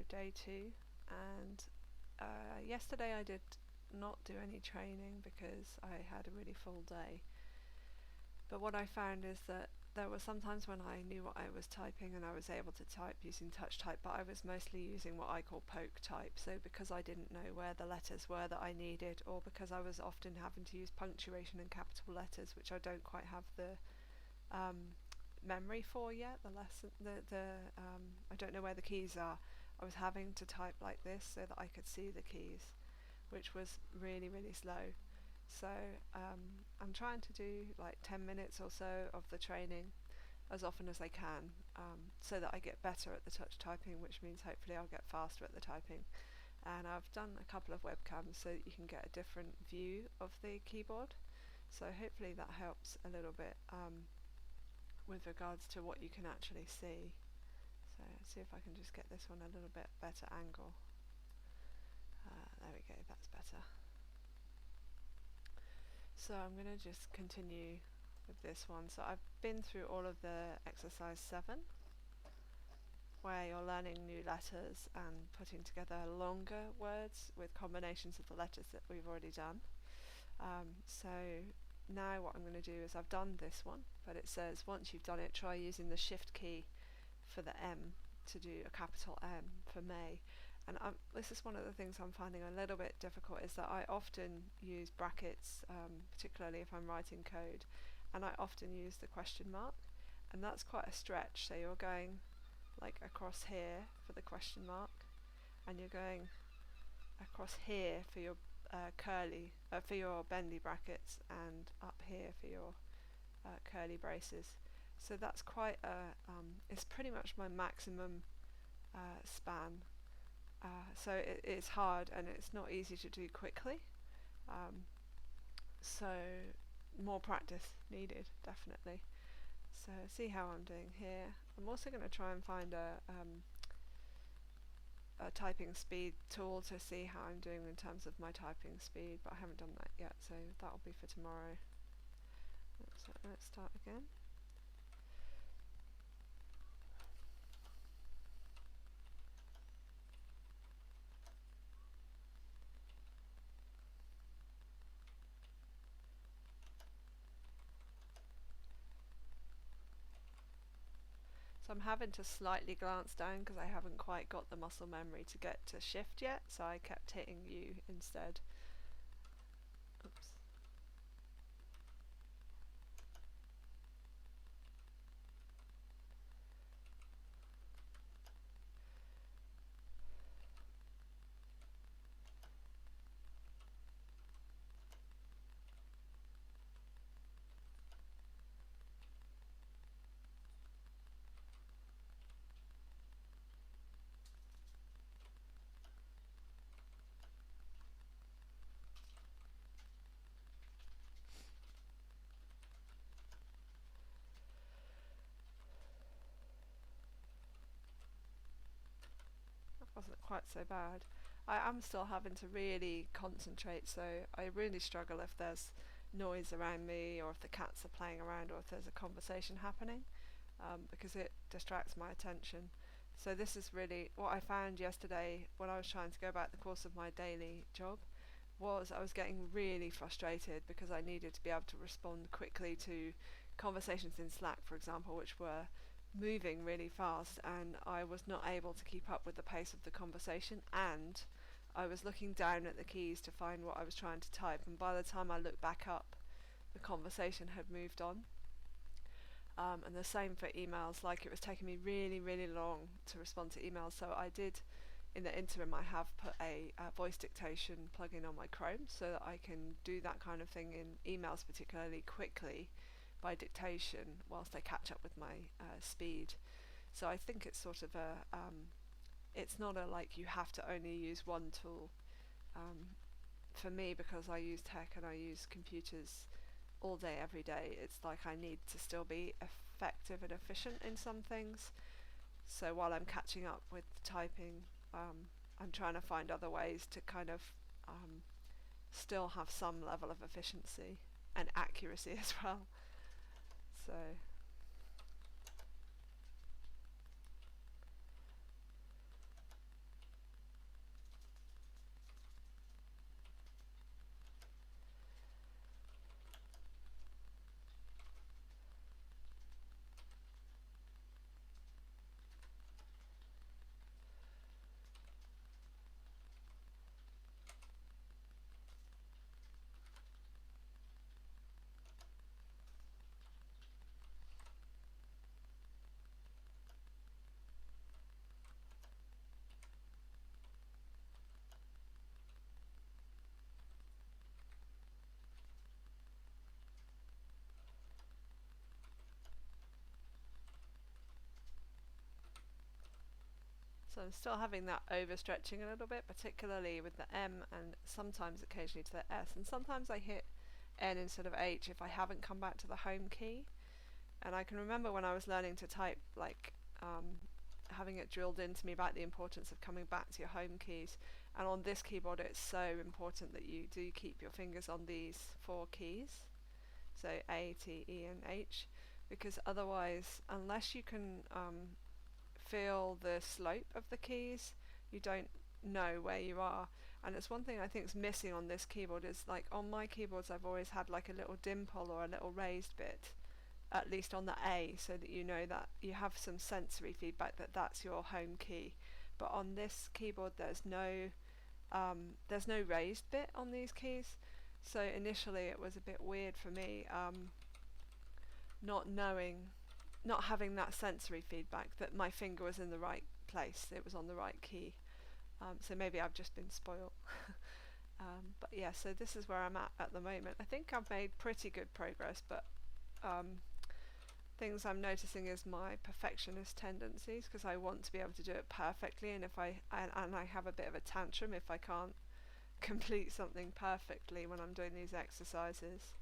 day 2, and yesterday I did not do any training because I had a really full day. But what I found is that there were some times when I knew what I was typing and I was able to type using touch type, but I was mostly using what I call poke type. So because I didn't know where the letters were that I needed, or because I was often having to use punctuation and capital letters, which I don't quite have the memory for yet, I don't know where the keys are. I was having to type like this so that I could see the keys, which was really, really slow. So I'm trying to do like 10 minutes or so of the training as often as I can, so that I get better at the touch typing, which means hopefully I'll get faster at the typing. And I've done a couple of webcams so that you can get a different view of the keyboard, so hopefully that helps a little bit with regards to what you can actually see. So let's see if I can just get this one a little bit better angle. There we go, that's better. So I'm going to just continue with this one. So I've been through all of the exercise 7, where you're learning new letters and putting together longer words with combinations of the letters that we've already done. So now what I'm going to do is, I've done this one, but it says once you've done it, try using the shift key for the M to do a capital M for May. And this is one of the things I'm finding a little bit difficult, is that I often use brackets, particularly if I'm writing code, and I often use the question mark, and that's quite a stretch. So you're going like across here for the question mark, and you're going across here for your for your bendy brackets, and up here for your curly braces. So that's quite a it's pretty much my maximum span. So it's hard and it's not easy to do quickly. So more practice needed, definitely. So see how I'm doing here. I'm also going to try and find a typing speed tool to see how I'm doing in terms of my typing speed, but I haven't done that yet, so that'll be for tomorrow. So let's start again. So I'm having to slightly glance down because I haven't quite got the muscle memory to get to shift yet, so I kept hitting U instead. Oops. That wasn't quite so bad. I am still having to really concentrate, so I really struggle if there's noise around me, or if the cats are playing around, or if there's a conversation happening, because it distracts my attention. So this is really what I found yesterday when I was trying to go about the course of my daily job, was I was getting really frustrated because I needed to be able to respond quickly to conversations in Slack, for example, which were moving really fast, and I was not able to keep up with the pace of the conversation, and I was looking down at the keys to find what I was trying to type, and by the time I looked back up, the conversation had moved on. And the same for emails, like it was taking me really, really long to respond to emails. So I did, in the interim, I have put a voice dictation plugin on my Chrome so that I can do that kind of thing in emails particularly quickly by dictation whilst I catch up with my speed. So I think it's sort of a it's not a like you have to only use one tool. For me, because I use tech and I use computers all day every day, it's like I need to still be effective and efficient in some things. So while I'm catching up with typing, I'm trying to find other ways to kind of still have some level of efficiency and accuracy as well. So So I'm still having that overstretching a little bit, particularly with the M and sometimes occasionally to the S. And sometimes I hit N instead of H if I haven't come back to the home key. And I can remember when I was learning to type, like having it drilled into me about the importance of coming back to your home keys. And on this keyboard it's so important that you do keep your fingers on these 4 keys, so A, T, E and H, because otherwise, unless you can feel the slope of the keys, you don't know where you are. And it's one thing I think is missing on this keyboard is, like, on my keyboards I've always had like a little dimple or a little raised bit, at least on the A, so that you know that you have some sensory feedback that that's your home key. But on this keyboard there's no raised bit on these keys, so initially it was a bit weird for me, not having that sensory feedback that my finger was in the right place, it was on the right key. So maybe I've just been spoiled. But yeah, so this is where I'm at the moment. I think I've made pretty good progress, but things I'm noticing is my perfectionist tendencies, because I want to be able to do it perfectly, and I have a bit of a tantrum if I can't complete something perfectly when I'm doing these exercises.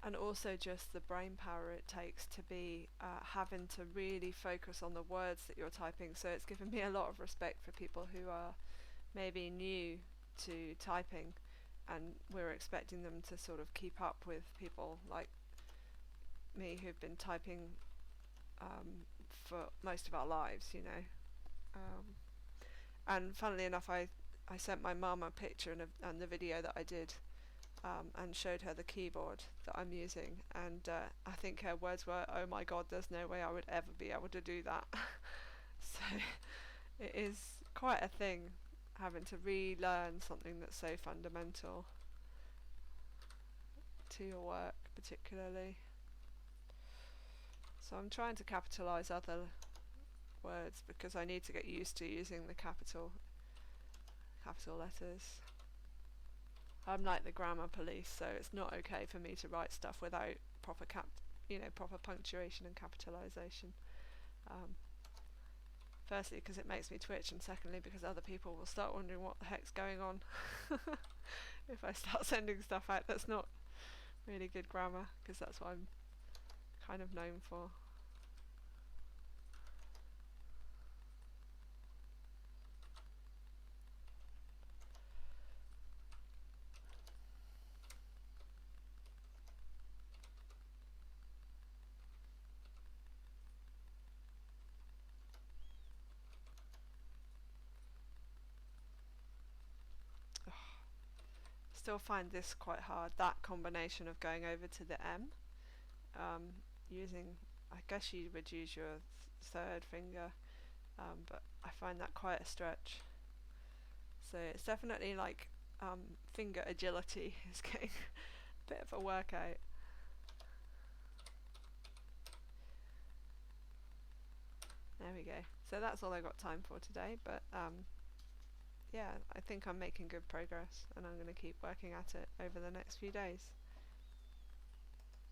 And also just the brain power it takes to be having to really focus on the words that you're typing. So it's given me a lot of respect for people who are maybe new to typing, and we're expecting them to sort of keep up with people like me who've been typing for most of our lives, you know. And funnily enough, I sent my mum a picture and the video that I did, and showed her the keyboard that I'm using, and I think her words were, "Oh my god, there's no way I would ever be able to do that." So it is quite a thing, having to relearn something that's so fundamental to your work particularly. So I'm trying to capitalise other words because I need to get used to using the capital letters. I'm like the grammar police, so it's not okay for me to write stuff without proper proper punctuation and capitalisation. Firstly, because it makes me twitch, and secondly, because other people will start wondering what the heck's going on if I start sending stuff out that's not really good grammar, because that's what I'm kind of known for. Still find this quite hard, that combination of going over to the M, using, I guess you would use your third finger, but I find that quite a stretch. So it's definitely like finger agility is getting a bit of a workout. There we go. So that's all I got time for today, but yeah, I think I'm making good progress, and I'm going to keep working at it over the next few days.